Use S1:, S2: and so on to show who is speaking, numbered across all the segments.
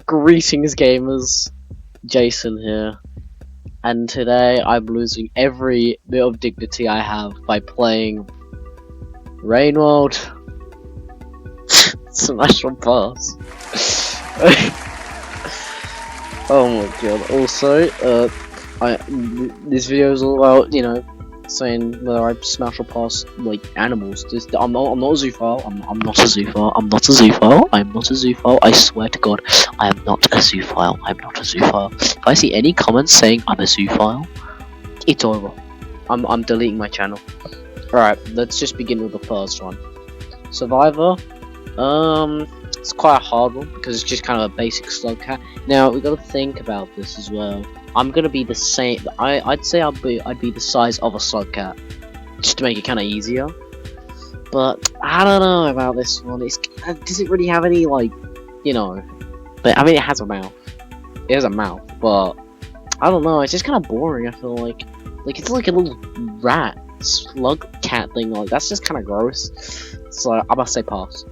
S1: Greetings gamers, Jason here, and today I'm losing every bit of dignity I have by playing Rainworld Smash or Pass. Oh my god, also, this video is all about, saying whether I smash or pass, like, animals. I'm not a zoophile, I'm not a zoophile, I'm not a zoophile, I swear to god, I am not a zoophile, If I see any comments saying I'm a zoophile, it's over. I'm deleting my channel. Alright, let's just begin with the first one. Survivor, it's quite a hard one, because it's just kind of a basic Slugcat. Now, we gotta think about this as well. I'm gonna be the same. I'd say I'd be the size of a Slugcat, just to make it kind of easier. But I don't know about this one. Does it really have any, like, But I mean, it has a mouth. It has a mouth, but I don't know. It's just kind of boring. I feel like it's like a little rat Slugcat thing. Like that's just kind of gross. So I must say pass.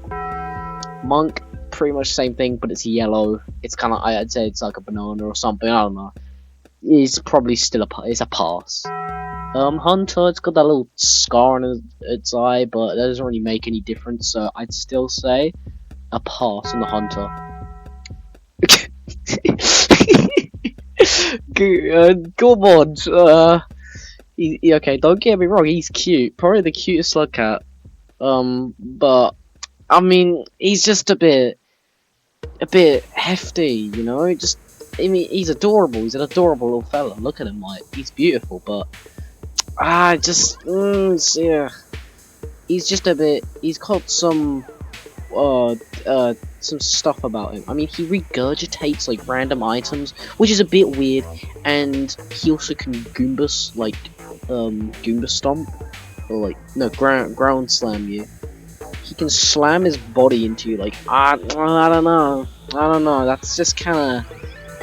S1: Monk, pretty much same thing, but it's yellow. It's kind of I'd say it's like a banana or something. I don't know. It's probably still it's a pass. Hunter, it's got that little scar on its eye, but that doesn't really make any difference, so I'd still say a pass on the Hunter. Come on, okay, don't get me wrong, he's cute, probably the cutest Slugcat, but, I mean, he's just a bit hefty, he's adorable. He's an adorable little fella. Look at him, like he's beautiful, but yeah, he's just a bit. He's got some stuff about him. I mean, he regurgitates like random items, which is a bit weird, and he also can Goomba stomp, or like no ground slam you. He can slam his body into you. Like I don't know. That's just kind of.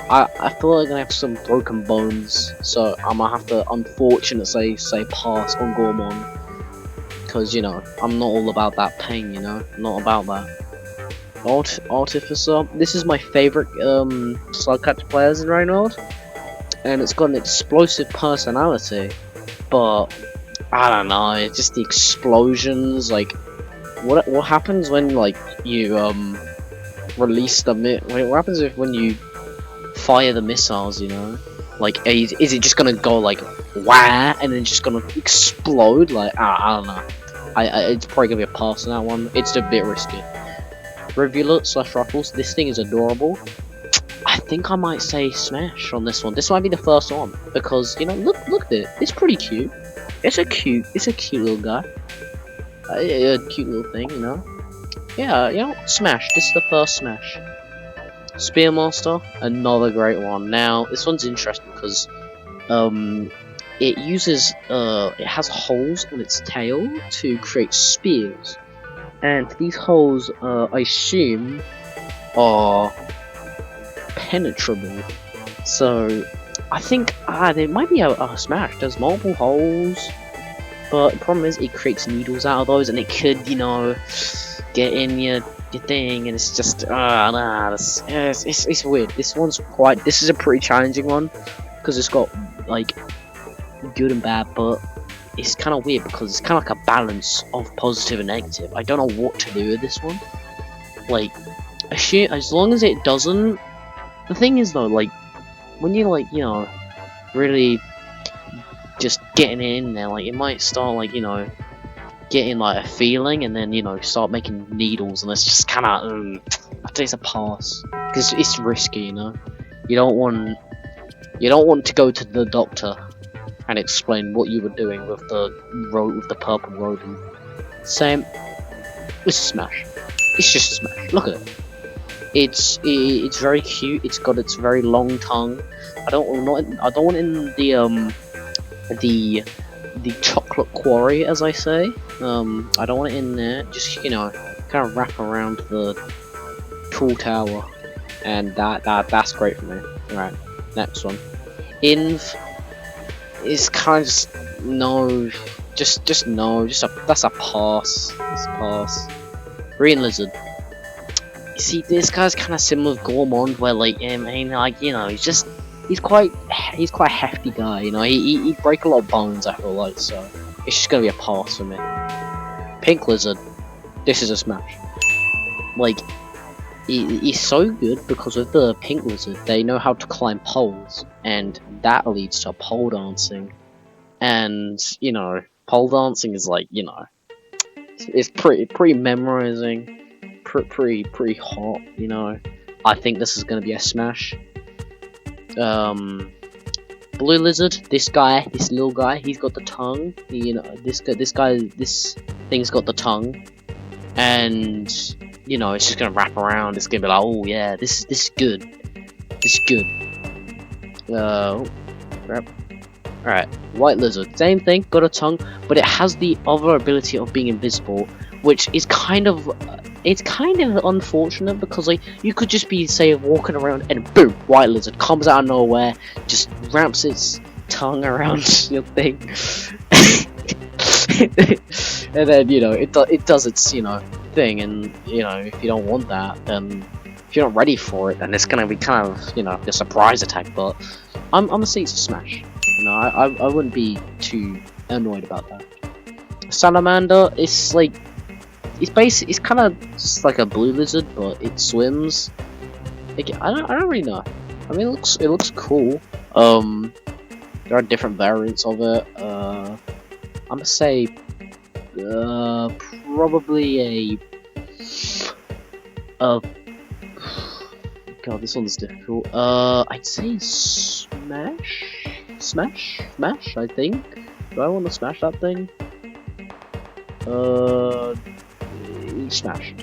S1: I feel like I have some broken bones, so I'm gonna have to unfortunately say pass on Gormon, because I'm not all about that pain, not about that. Artificer, this is my favorite Slugcat players in Rainworld, and it's got an explosive personality, but I don't know, it's just the explosions. Like what happens when like you release the what happens when you fire the missiles, like is it just gonna go like wah and then just gonna explode? Like I don't know. It's probably gonna be a pass on that one. It's a bit risky. Rivulet / Ruffles, this thing is adorable. I think I might say smash on this one. This might be the first one because look at it. It's pretty cute. It's a cute little guy. A cute little thing, Yeah, smash. This is the first smash. Spearmaster, another great one. Now, this one's interesting because it uses it has holes on its tail to create spears, and these holes, I assume, are penetrable. So, I think there might be a smash. There's multiple holes, but the problem is it creates needles out of those, and it could, get in your thing, and it's just it's weird. This is a pretty challenging one because it's got like good and bad, but it's kind of weird because it's kind of like a balance of positive and negative. I don't know what to do with this one. Like as long as it doesn't. The thing is though, like when you really just getting in there, like it might start like getting like a feeling, and then start making needles, and it's just kind of I'd say it's a pass because it's risky. You don't want to go to the doctor and explain what you were doing with the purple rodent. Same. It's a smash. It's just a smash. Look at it. It's very cute. It's got its very long tongue. I don't want it in the chocolate quarry, as I say. I don't want it in there. Just kind of wrap around the tall tower, and that's great for me. Alright, next one. Inv is kind of just no. That's a pass. It's a pass. Green lizard. see, this guy's kind of similar with Gormond, where like, I mean, like, you know, he's quite a hefty guy, you know. He'd break a lot of bones, I feel like, so it's just gonna be a pass for me. Pink Lizard, this is a smash. Like, he's so good because with the Pink Lizard, they know how to climb poles, and that leads to pole dancing. And you know, pole dancing is like, you know, it's pretty memorizing. Pretty hot, you know. I think this is gonna be a smash. Blue Lizard, this little guy, he's got the tongue. You know, this thing's got the tongue, and you know, it's just gonna wrap around. It's gonna be like, oh yeah, this is good. This is good. Crap. Alright, White Lizard, same thing, got a tongue, but it has the other ability of being invisible, which is kind of unfortunate because like you could just be say walking around and boom, White Lizard comes out of nowhere, just wraps its tongue around your thing, and then you know it does its, you know, thing, and you know, if you don't want that, then if you're not ready for it, then it's gonna be kind of, you know, a surprise attack. But I'm gonna say it's a smash. You know, I wouldn't be too annoyed about that. Salamander, it's like, it's kind of just like a blue lizard, but it swims. Like, I don't really know. I mean, it looks cool. There are different variants of it. I'm gonna say, probably God, this one's difficult. I'd say smash, I think. Do I want to smash that thing? Smashed.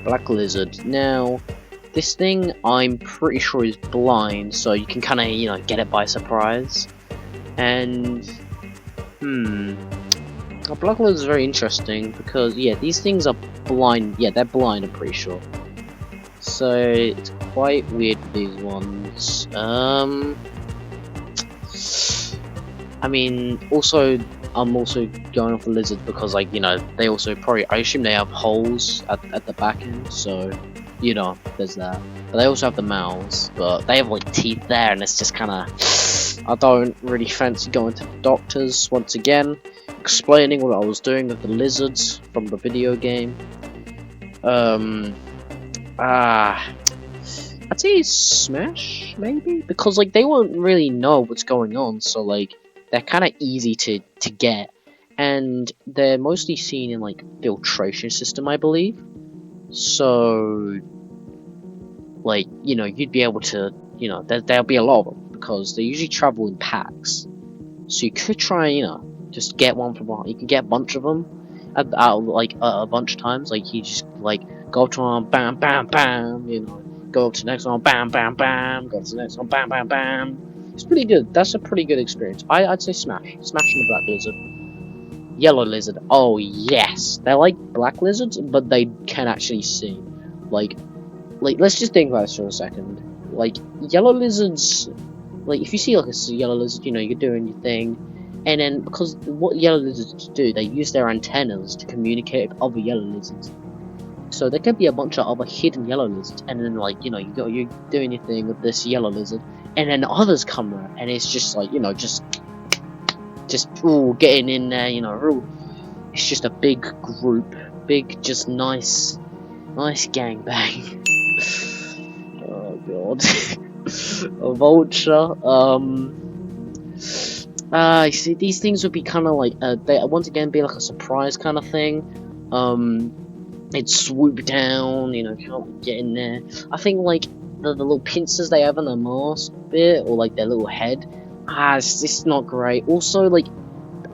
S1: Black Lizard. Now, this thing I'm pretty sure is blind, so you can kind of, you know, get it by surprise. And a Black Lizard is very interesting because, yeah, these things are blind. Yeah, they're blind, I'm pretty sure. So it's quite weird with these ones. I mean, also, I'm also going off the lizard because, like, you know, they also probably, I assume they have holes at the back end, so, you know, there's that. But they also have the mouths, but they have, like, teeth there, and it's just kind of, I don't really fancy going to the doctors once again, explaining what I was doing with the lizards from the video game. I'd say smash, maybe, because, like, they won't really know what's going on, so, like, they're kind of easy to get, and they're mostly seen in like filtration system, I believe. So, like, you know, you'd be able to, you know, there'll be a lot of them because they usually travel in packs. So you could try, you know, just get one from one. You can get a bunch of them like a bunch of times. Like you just like go up to one, bam, bam, bam. You know, go up to the next one, bam, bam, bam. Go to the next one, bam, bam, bam. It's pretty good. That's a pretty good experience. I'd say smash. Smashing the Black Lizard. Yellow Lizard. Oh, yes. They're like black lizards, but they can actually see. Like, let's just think about this for a second. Like, yellow lizards, like, if you see, like, a yellow lizard, you know, you're doing your thing, and then, because what yellow lizards do, they use their antennas to communicate with other yellow lizards. So there could be a bunch of other hidden yellow lizards, and then, like, you know, you're doing your thing with this yellow lizard, and then others come around, and it's just like, you know, just ooh, getting in there, you know, ooh. It's just a big group, just nice gangbang. Oh god. A vulture. You see, these things would be kind of like, they once again be like a surprise kind of thing. It'd swoop down, you know, can't get in there. I think like the little pincers they have on their mask bit, or like their little head, it's not great. Also, like,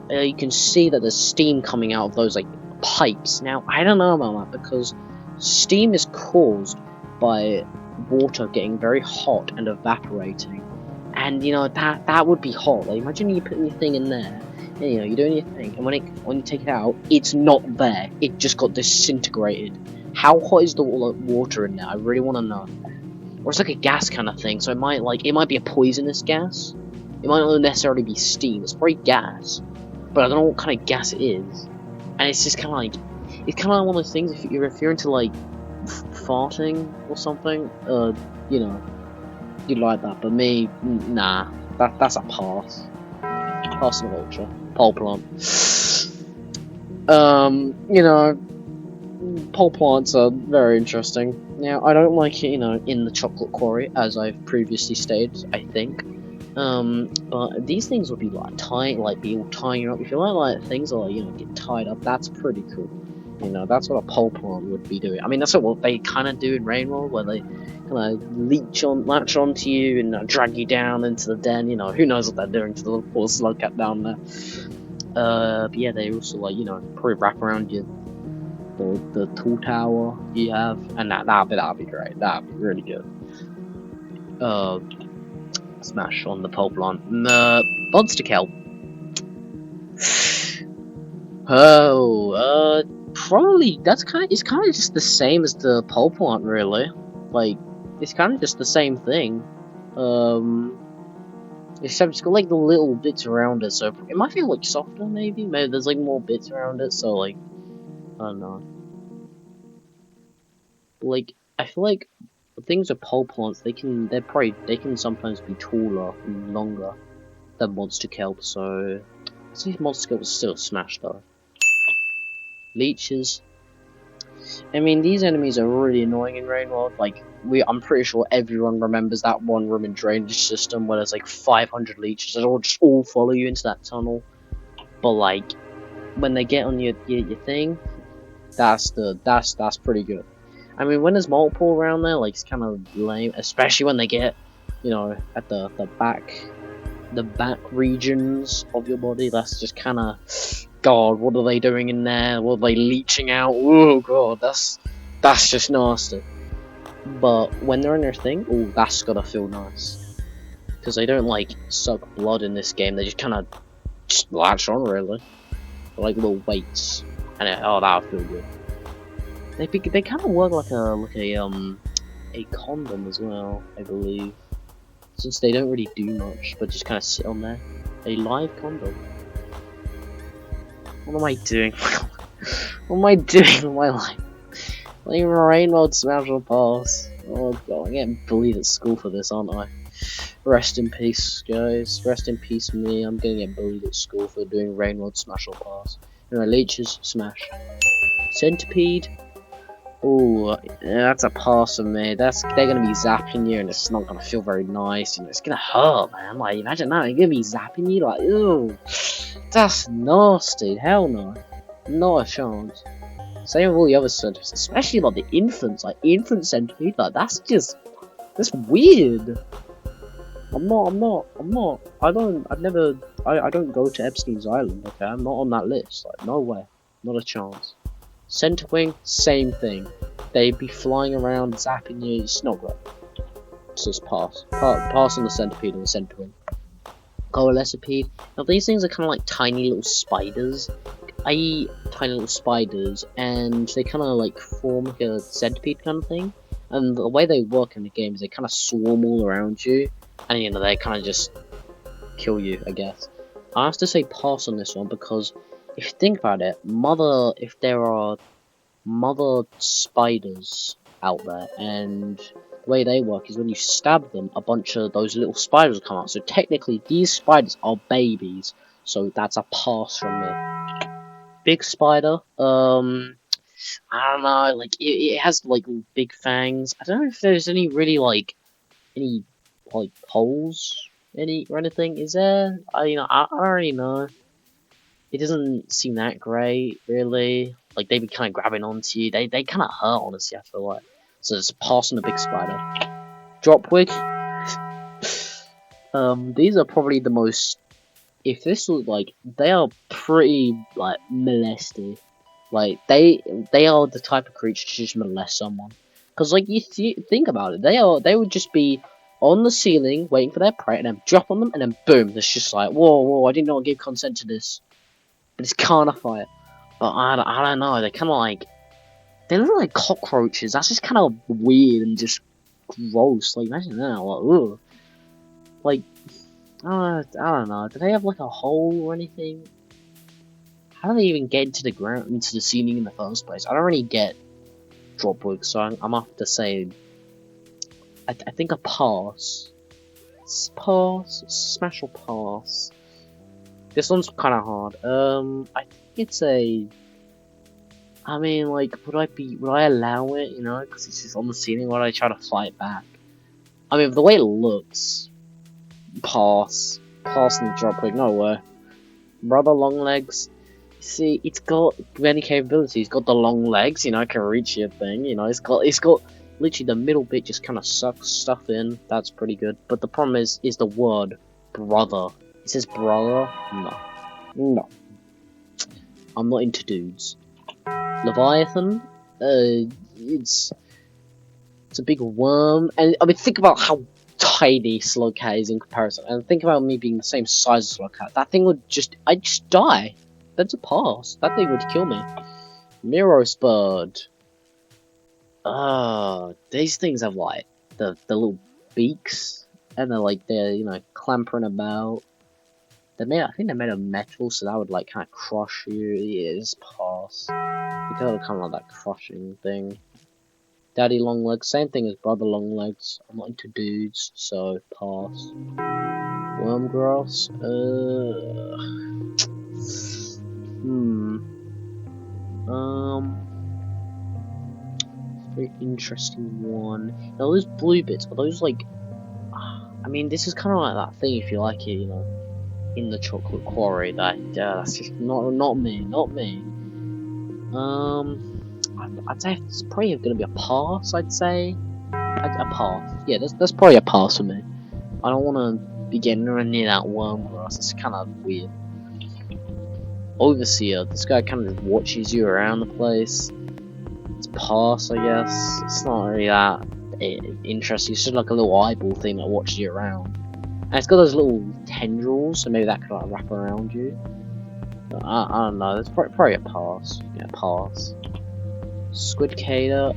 S1: you can see that there's steam coming out of those like pipes. Now, I don't know about that because steam is caused by water getting very hot and evaporating, and you know that would be hot. Like, imagine you putting your thing in there, and you know you're doing your thing, and when you take it out, it's not there. It just got disintegrated. How hot is the water in there? I really want to know. Or it's like a gas kind of thing, so it might be a poisonous gas. It might not necessarily be steam. It's probably gas, but I don't know what kind of gas it is. And it's just kind of like, it's kind of one of those things. If you're into like farting or something, you know, you like that. But me, nah, that's a pass. Pass on the vulture. Pole plant. You know, pole plants are very interesting. Now, I don't like it, you know, in the chocolate quarry, as I've previously stated, I think. But these things would be like be all tying you up. If you like things that like, you know, get tied up, that's pretty cool. You know, that's what a pole plant would be doing. I mean, that's what they kind of do in Rainworld, where they kind of latch onto you and drag you down into the den. You know, who knows what they're doing to the little poor Slugcat down there. But yeah, they also like, you know, probably wrap around you. The tall tower you have, and that'd be great. That'd be really good. Smash on the pole plant. Monster kelp. Oh, probably it's kind of just the same as the pole plant, really. Like, it's kind of just the same thing. Except it's got like the little bits around it, so it might feel like softer, maybe. Maybe there's like more bits around it, so like, I don't know. Like, I feel like things with pole plants, they can sometimes be taller and longer than monster kelp, so I think monster kelp is still smash though. Leeches. I mean, these enemies are really annoying in Rainworld. Like, I'm pretty sure everyone remembers that one room in Drainage System where there's like 500 leeches that all follow you into that tunnel. But like, when they get on your thing, that's pretty good. I mean, when there's multiple around there, like, it's kind of lame, especially when they get, you know, at the back regions of your body. That's just kind of, God, what are they doing in there? What are they leeching out? Oh God, that's just nasty. But when they're in their thing, oh, that's gotta feel nice, because they don't like suck blood in this game. They just kind of latch on, really. They're like little weights, and that would feel good. They kind of work like a condom as well, I believe, since they don't really do much, but just kind of sit on there. A live condom. What am I doing? What am I doing with my life? Playing Rainworld Smash or Pass. Oh God, I'm getting bullied at school for this, aren't I? Rest in peace, guys. Rest in peace, me. I'm gonna get bullied at school for doing Rainworld Smash or Pass. Anyway, Leeches, smash. Centipede. Oh, yeah, that's a pass for me. They're gonna be zapping you, and it's not gonna feel very nice. You know, it's gonna hurt, man. Like, imagine that. They're gonna be zapping you, like, ew. That's nasty. Hell no. Not a chance. Same with all the other centipedes, especially like the infants, like infant centipede. Like, that's weird. I don't go to Epstein's Island. Okay, I'm not on that list. Like, no way. Not a chance. Centipede, same thing. They'd be flying around, zapping you. It's not great. It's just pass. Pass on the centipede and the centipede. Coalescipede. Now these things are kind of like tiny little spiders. Tiny little spiders, and they kind of like form like a centipede kind of thing. And the way they work in the game is they kind of swarm all around you, and you know, they kind of just kill you, I guess. I have to say pass on this one, because if you think about it, if there are mother spiders out there, and the way they work is when you stab them, a bunch of those little spiders will come out. So technically, these spiders are babies, so that's a pass from me. Big spider, I don't know, like, it has, like, big fangs. I don't know if there's any really, like, any, like, holes, or anything, is there? I don't really know. It doesn't seem that great, really. Like, they be kind of grabbing onto you. They kind of hurt, honestly, I feel like. So it's a pass on the big spider. Dropwig. These are probably the most... If this was, like, they are pretty, like, molesty. Like, they are the type of creature to just molest someone. Because, like, you think about it, they would just be on the ceiling, waiting for their prey, and then drop on them, and then boom, it's just like, whoa, I did not give consent to this. But it's kind of fire. But I don't know, they're kind of like, they look like cockroaches. That's just kind of weird and just gross. Like, imagine that, like, ugh. Like, I don't know, do they have like a hole or anything? How do they even get into the ground, into the ceiling in the first place? I don't really get drop wood, so I'm gonna have to say, I think a pass. Pass, smash or pass. This one's kind of hard. I think it's a. I mean, like, would I allow it? You know, because it's just on the ceiling. Would I try to fight back? I mean, the way it looks, pass, and the drop wood, no way. Brother Longlegs. See, it's got many capabilities. It's got the long legs, you know, it can reach your thing, you know, it's got literally the middle bit just kind of sucks stuff in. That's pretty good. But the problem is the word brother. It says brother. No. I'm not into dudes. Leviathan. It's a big worm, and I mean, think about how tiny Slugcat is in comparison, and think about me being the same size as Slugcat. That thing would I'd just die. That's a pass. That thing would kill me. Miros bird. These things have like the little beaks, and they're you know, clampering about. I think they're made of metal, so that would like kind of crush you. Yeah, just pass. Because of kind of like that crushing thing. Daddy Longlegs, same thing as Brother Longlegs. I'm not into dudes, so pass. Wormgrass. Very interesting one. Now those blue bits, are those like? I mean, this is kind of like that thing, if you like it, you know, in the chocolate quarry. That's just not me. I'd say it's probably gonna be a pass. I'd say a pass. Yeah, that's probably a pass for me. I don't want to be getting near that wormgrass. It's kind of weird. Overseer. This guy kind of just watches you around the place. It's pass, I guess. It's not really that interesting. It's just like a little eyeball thing that watches you around. And it's got those little tendrils, so maybe that could like wrap around you. But I don't know. It's probably a pass. Yeah, pass. Squidcator.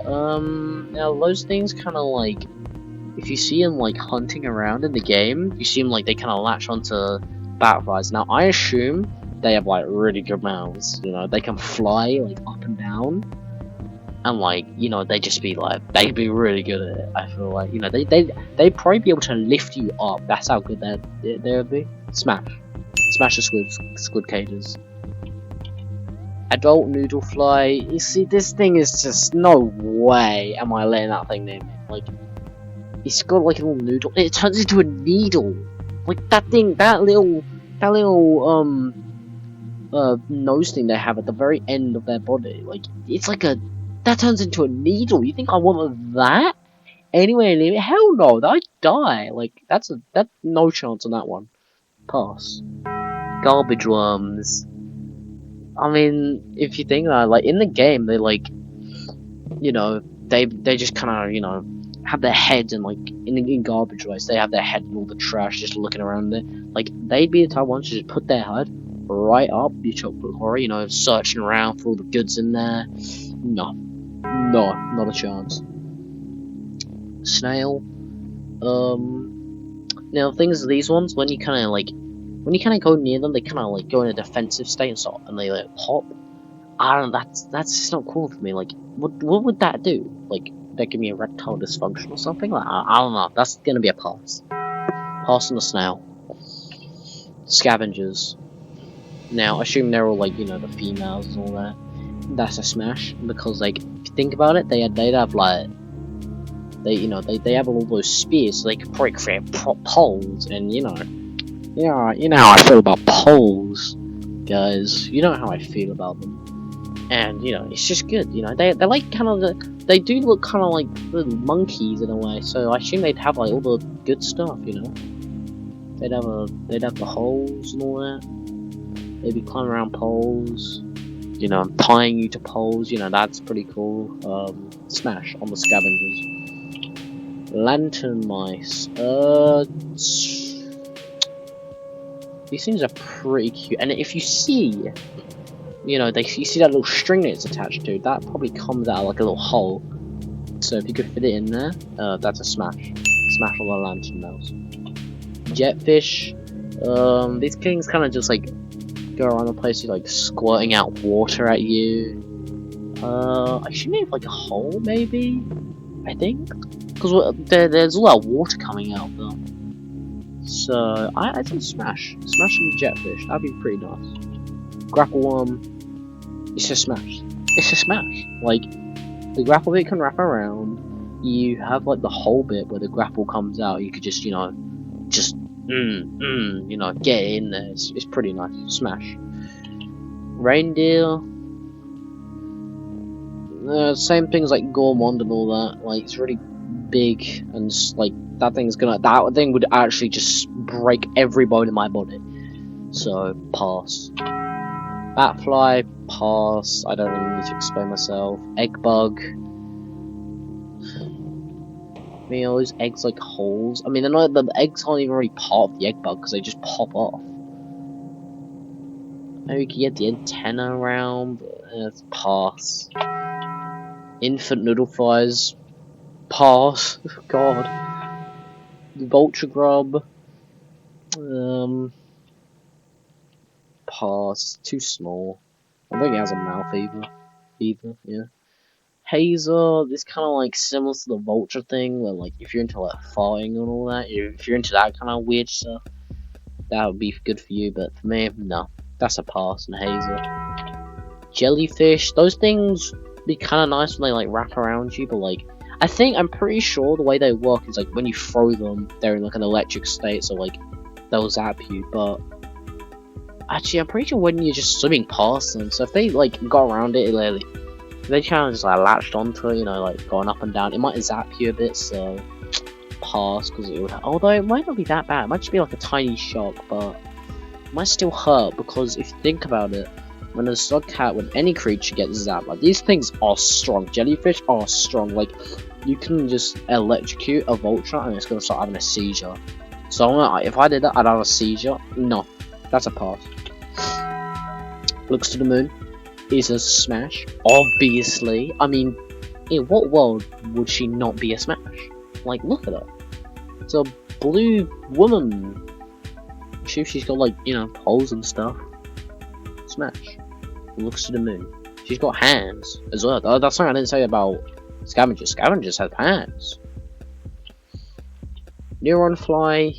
S1: Now those things kind of like, if you see them like hunting around in the game, you see them like they kind of latch onto butterflies. Now I assume they have like really good mouths, you know, they can fly like up and down, and like, you know, they'd be really good at it. I feel like, you know, they'd probably be able to lift you up. That's how good they would be. Smash the squid cages. Adult noodle fly. You see, this thing is just, no way am I letting that thing near me. Like, it's got like a little noodle. It turns into a needle. Like that thing, that little nose thing they have at the very end of their body. Like, it's like that turns into a needle. You think I want that? Anywhere near me? Hell no, I'd die. Like, that's no chance on that one. Pass. Garbage worms. I mean, if you think that, like, in the game, they, like, you know, they just kind of, you know, have their heads in, like, in garbage waste. They have their head in all the trash, just looking around there. Like, they'd be the type of ones to just put their head right up your chocolate horror, you know, searching around for all the goods in there. No, not a chance. Snail. Now, things are these ones, when you kind of go near them, they kind of like go in a defensive state and they like pop. I don't know, that's just not cool for me. Like, what would that do? Like, that give me erectile dysfunction or something? Like, I don't know. That's gonna be a pass. Pass on the snail. Scavengers. Now, assume they're all like, you know, the females and all that. That's a smash, because like, if you think about it, they'd have like, they have all those spears, so they could probably create poles, and you know how I feel about poles, guys. You know how I feel about them, and you know, it's just good. You know, they're like kind of they do look kind of like little monkeys in a way. So I assume they'd have like all the good stuff. You know, they'd have the holes and all that. They'd be climbing around poles. You know, tying you to poles. You know, that's pretty cool. Smash on the scavengers. Lantern mice. These things are pretty cute, and if you see, you know, you see that little string that it's attached to, that probably comes out like a little hole. So if you could fit it in there, that's a smash. Smash on the lantern mouse. Jetfish. These things kind of just like go around the place, like squirting out water at you. I should make like a hole, maybe. I think, because there's a lot of water coming out though. So I think smash some jetfish. That'd be pretty nice. Grapple worm. It's a smash. It's a smash. Like the grapple bit can wrap around. You have like the whole bit where the grapple comes out. You could just you know get in there. It's pretty nice. Smash. Reindeer. Same things like Gourmand and all that. Like it's really big and like that thing would actually just break every bone in my body. So pass. Batfly, pass. I don't really need to explain myself. Egg bug. I mean, all those eggs like holes. I mean, they're not. The eggs aren't even really part of the egg bug because they just pop off. Maybe we can get the antenna around. Pass. Infant noodle flies. Pass. God. Vulture grub. Pass. Too small. I don't think it has a mouth either. Yeah. Hazer. This kind of like similar to the vulture thing, where like if you're into like farting and all that, if you're into that kind of weird stuff, that would be good for you. But for me, no. That's a pass. And hazer. Jellyfish. Those things be kind of nice when they like wrap around you, but like I'm pretty sure the way they work is like when you throw them, they're in like an electric state, so like they'll zap you. But actually, I'm pretty sure when you're just swimming past them, so if they like got around it, if they kind of just like latched onto it, you know, like going up and down, it might zap you a bit. So pass, because it would. Although it might not be that bad, it might just be like a tiny shock, but it might still hurt because if you think about it. When a Slugcat, when any creature gets zapped, like these things are strong. Jellyfish are strong. Like you can just electrocute a vulture and it's gonna start having a seizure. So if I did that, I'd have a seizure. No, that's a pass. Looks to the moon is a smash. Obviously, I mean, in what world would she not be a smash? Like, look at her. It's a blue woman. She's got like holes and stuff. Smash. Looks to the moon. She's got hands as well. That's something I didn't say about Scavengers. Scavengers have hands. Neuron fly.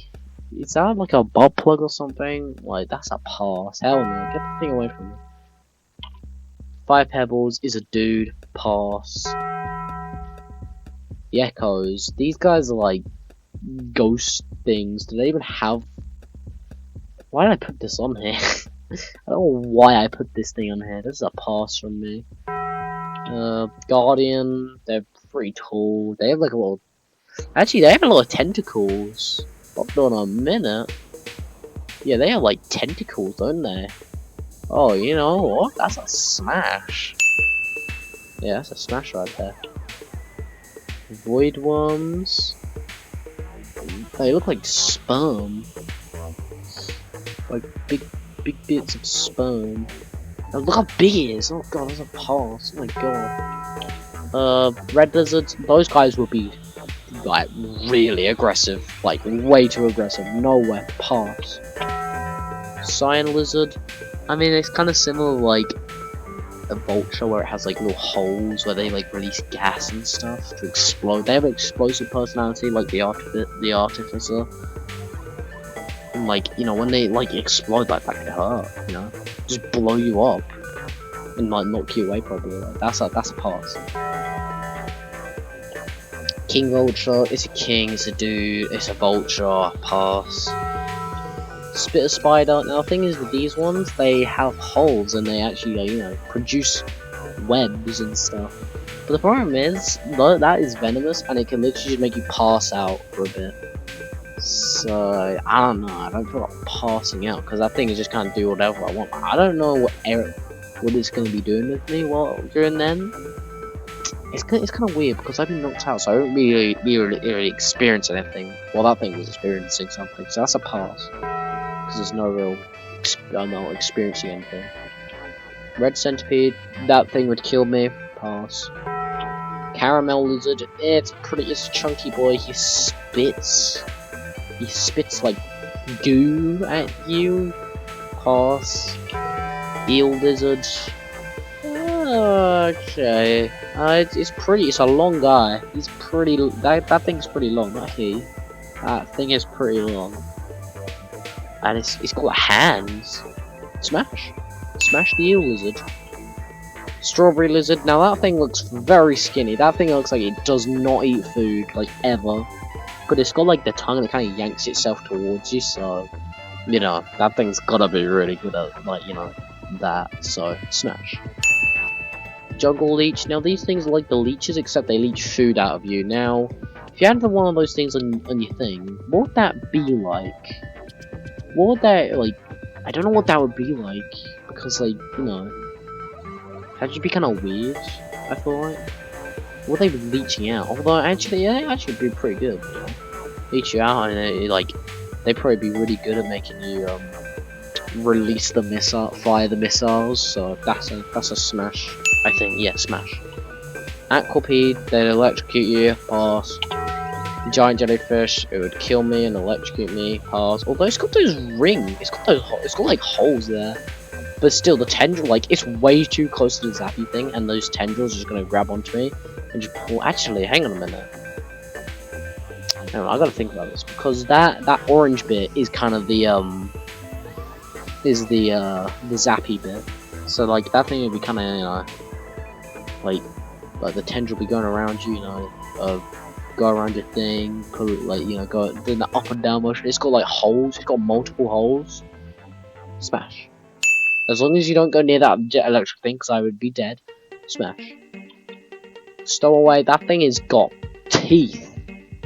S1: Is that like a bob plug or something? Like that's a pass. Hell no. Get the thing away from me. 5 pebbles is a dude. Pass. The echoes. These guys are like ghost things. Do they even have? Why did I put this on here? I don't know why I put this thing on here. This is a pass from me. Guardian, they're pretty tall. They have like a little. Actually, they have a lot of tentacles. Hold on a minute. Yeah, they have like tentacles, don't they? Oh, you know what? That's a smash. Yeah, that's a smash right there. Void worms. They look like sperm. Like big bits of sperm. Oh, look how big it is! Oh god, that's a pass. Oh my god. Red lizards. Those guys will be like really aggressive, like way too aggressive. Nowhere. Pass. Cyan lizard. I mean, it's kind of similar like a vulture, where it has like little holes where they like release gas and stuff to explode. They have an explosive personality, like the artificer. And like, when they like explode, like that could hurt, just blow you up and like knock you away probably. Like, that's a pass. King vulture, it's a king, it's a dude, it's a vulture, pass. Spitter spider. Now the thing is with these ones, they have holes and they actually produce webs and stuff. But the problem is, that is venomous and it can literally just make you pass out for a bit. So, I don't know, I don't feel like passing out, because that thing is just kind of do whatever I want. I don't know what it's going to be doing with me during then. It's kind of weird, because I've been knocked out, so I don't really experience anything. Well, that thing was experiencing something, so that's a pass. Because there's no real, I'm not experiencing anything. Red centipede, that thing would kill me, pass. Caramel lizard, it's a chunky boy, he spits like goo at you. Pass. Eel lizard. Okay. It's pretty. It's a long guy. He's pretty. That thing's pretty long. Not he. That thing is pretty long. And it's got hands. Smash. Smash the eel lizard. Strawberry lizard. Now that thing looks very skinny. That thing looks like it does not eat food, like ever. But it's got like the tongue that kind of yanks itself towards you, so you know that thing's gotta be really good at like that. So smash. Jungle leech. Now these things are like the leeches, except they leech food out of you. Now, if you had one of those things on your thing, what would that be like? What would that like? I don't know what that would be like because like that'd just be kind of weird. I feel like. What they be leeching out? Although actually, yeah, they actually be pretty good. Leech you out, and they'd probably be really good at making you release the missile, fire the missiles. So that's a smash. I think, yeah, smash. Aquapede, they'd electrocute you, pass. Giant jellyfish, it would kill me and electrocute me, pass. Although it's got those rings, it's got like holes there. But still, the tendril, like, it's way too close to the zappy thing, and those tendrils are just gonna grab onto me and just pull. Actually, hang on a minute. Hang on, I gotta think about this because that orange bit is kind of the zappy bit. So like that thing would be kind of like the tendril be going around you, go around your thing, pull it, like go doing the up and down motion. It's got like holes. It's got multiple holes. Smash. As long as you don't go near that electric thing, because I would be dead. Smash. Stowaway. That thing has got teeth.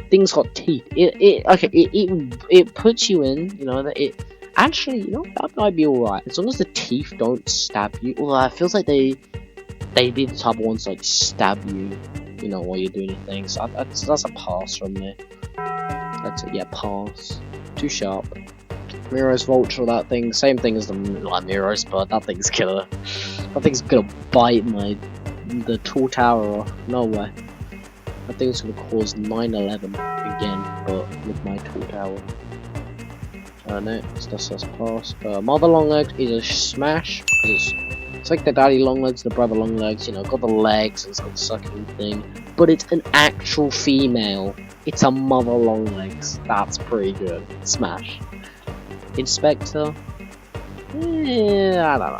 S1: Thing's got teeth. It puts you in. That it. Actually, that might be alright as long as the teeth don't stab you. Although it feels like they'd be the type of ones to, like stab you. While you're doing your thing. So that's a pass from me. That's it. Yeah, pass. Too sharp. Miro's Vulture, that thing, same thing as the Miro's, but that thing's killer. That thing's gonna bite the tall tower off. No way. That thing's gonna cause 9/11 again, but with my tall tower. No, that's pass. Mother Longlegs is a smash because it's like the daddy Longlegs, the brother Longlegs. Got the legs and it's got the sucking thing, but it's an actual female. It's a mother Longlegs. That's pretty good. Smash. Inspector. Yeah, I don't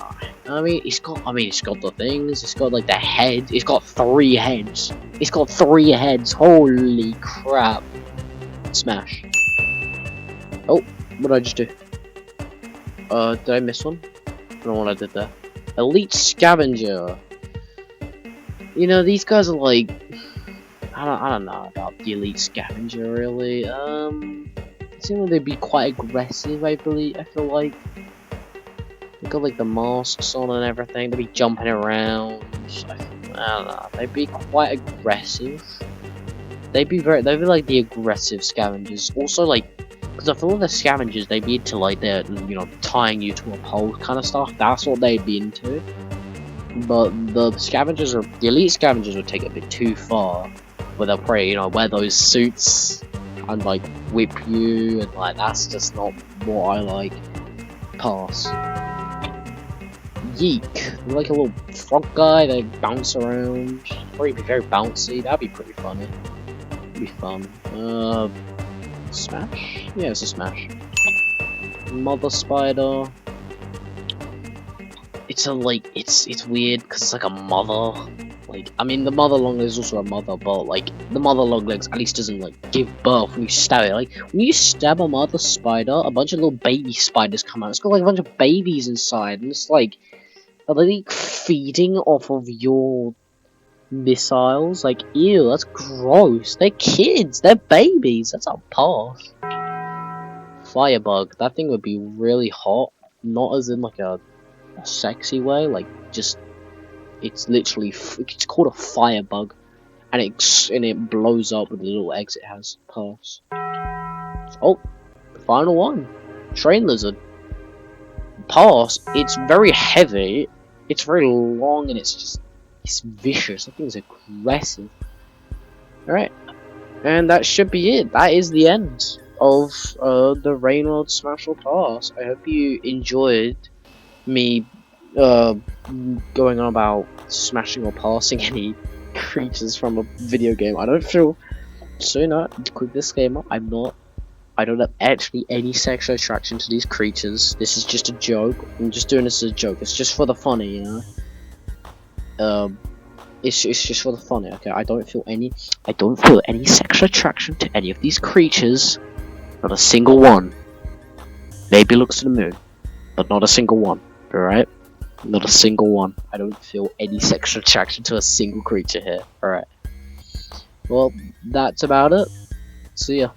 S1: know. It's got the things. It's got like the head. It's got 3 heads. It's got 3 heads. Holy crap! Smash. Oh, what did I just do? Did I miss one? I don't know what I did there. Elite Scavenger. These guys are like, I don't know about the Elite Scavenger really. It seems like they'd be quite aggressive, I feel like. They got like the masks on and everything, they'd be jumping around. I don't know, they'd be quite aggressive. They'd be like the aggressive scavengers. Also like, because I feel like the scavengers, they'd be into like their, tying you to a pole kind of stuff. That's what they'd be into. But the elite scavengers would take it a bit too far. Where they'll probably, wear those suits and like whip you, and like that's just not what I like. Pass. Yeek. You're like a little frog guy, they bounce around. Probably be very bouncy, that'd be pretty funny. It'd be fun. Smash? Yeah, it's a smash. Mother spider. It's weird because it's like a mother. Like, the mother longlegs is also a mother, but like the mother longlegs at least doesn't like give birth when you stab it. Like when you stab a mother spider, a bunch of little baby spiders come out. It's got like a bunch of babies inside, and it's like, are they like feeding off of your missiles? Like, ew, that's gross. They're kids. They're babies. That's a pass. Firebug. That thing would be really hot. Not as in like a sexy way. Like just. It's literally, it's called a firebug, and it blows up with the little eggs it has. Pass. Oh, the final one. Train lizard. Pass. It's very heavy. It's very long, and it's vicious. I think it's aggressive. Alright. And that should be it. That is the end of the Rainworld Smash or Pass. I hope you enjoyed me going on about smashing or passing any creatures from a video game. I don't feel. So, quick disclaimer: I don't have actually any sexual attraction to these creatures. This is just a joke. I'm just doing this as a joke. It's just for the funny, It's just for the funny. Okay, I don't feel any sexual attraction to any of these creatures. Not a single one. Maybe looks to the moon, but not a single one. All right, not a single one. I don't feel any sexual attraction to a single creature here. All right. Well, that's about it. See ya.